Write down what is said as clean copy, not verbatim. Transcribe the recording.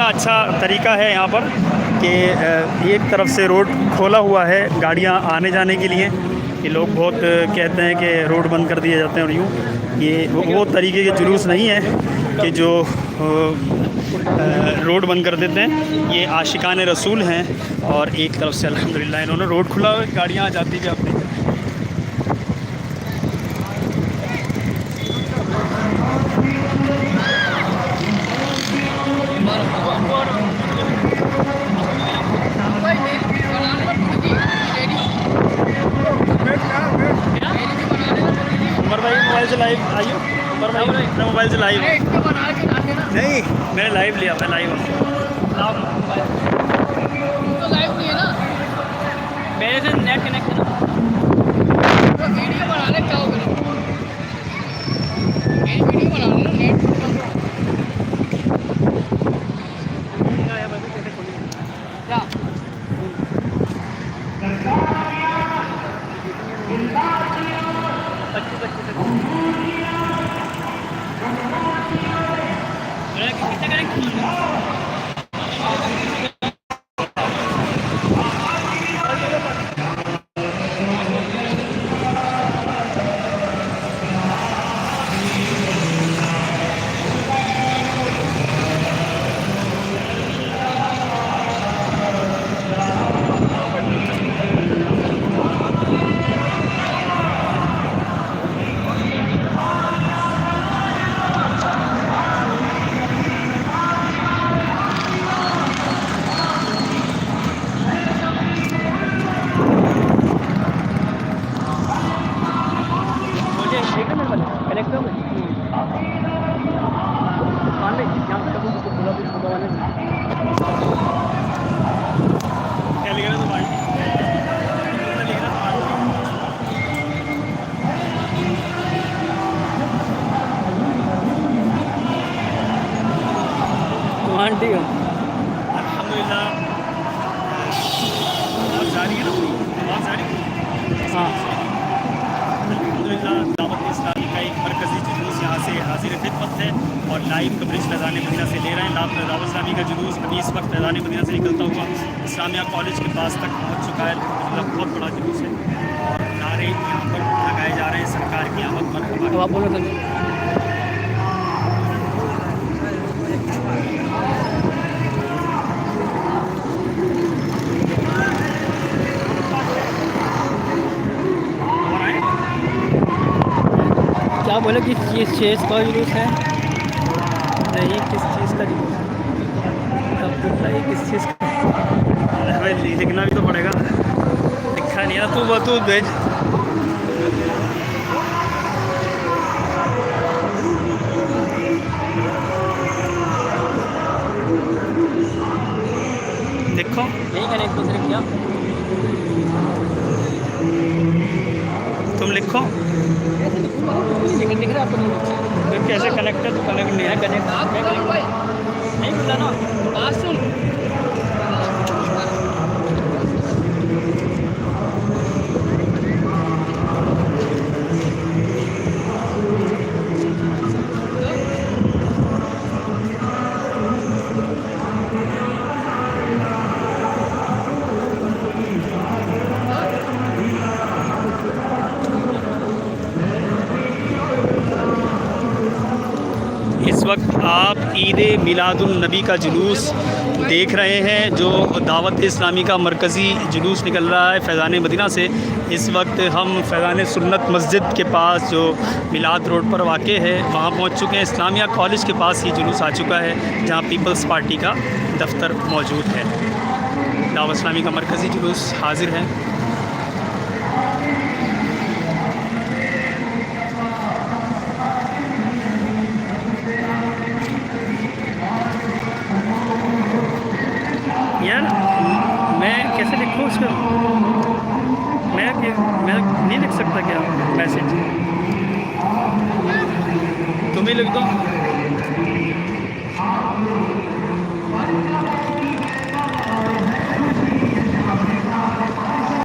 का अच्छा तरीका है यहाँ पर कि एक तरफ से रोड खोला हुआ है गाड़ियाँ आने जाने के लिए। कि लोग बहुत कहते हैं कि रोड बंद कर दिए जाते हैं, और यूँ ये वो तरीके के जुलूस नहीं है कि जो रोड बंद कर देते हैं। ये आशिकान रसूल हैं, और एक तरफ से अल्हम्दुलिल्लाह इन्होंने रोड खुला हुआ, गाड़ियाँ आ जाती हैं अपनी। उमर भाई मोबाइल से लाइव आइए। उमर भाई अपना मोबाइल से लाइव नहीं, मैंने लाइव लिया, मैं लाइव हूँ। तो लाइव नहीं है ना, मेरे से नेट कनेक्ट है ना, तो वीडियो बना ले, क्या करें, मेरी वीडियो बना ले ना, नेट क्या कितने कनेक्ट। क्या लिख रहा है तुम्हारी? आंटी हो अल्हम्दुलिल्लाह आवाज़ जा रही है ना, आवाज़ जा रही है। हाँ, अल्हम्दुलिल्लाह दावत इस्लामी का एक मरकज़ी जुलूस यहाँ से हाजिर खिदमत है, और लाइव कवरेज फैज़ान मदीना से ले रहे हैं। दावत इस्लामी का जुलूस अभी इस वक्त फैज़ान मदीना से निकलता हुआ इस्लामिया कॉलेज के पास तक पहुँच चुका है। अल्हम्दुलिल्लाह बहुत बड़ा जुलूस है, और नारे यहाँ पर लगाए जा रहे हैं सरकार की आमद मरहबा। अब आप बोलो सर। क्या बोले किस चीज़ का जुलूस है? नहीं, किस चीज़ का जुलूस है? अब बताइए किस चीज़ का। भाई लिखना भी तो पड़ेगा, लिखा नहीं है तो वो तो भेज। देखो यही कनेक्ट दूसरे क्या तुम लिखो दिख रहा है आपको? फिर कैसे कनेक्ट है, तो कनेक्ट नहीं है। नहीं खुला ना, बात सुन। इस वक्त आप ईद मिलादुन नबी का जुलूस देख रहे हैं, जो दावत इस्लामी का मरकज़ी जुलूस निकल रहा है फैज़ान मदीना से। इस वक्त हम फैज़ान सुन्नत मस्जिद के पास, जो मिलाद रोड पर वाक़ है, वहाँ पहुँच चुके हैं। इस्लामिया कॉलेज के पास ये जुलूस आ चुका है, जहाँ पीपल्स पार्टी का दफ्तर मौजूद है। दावत इस्लामी का मरकज़ी जुलूस हाजिर है। यार मैं कैसे लिखूँ उसको? मैं नहीं लिख सकता क्या मैसेज? तुम ही लिख दो।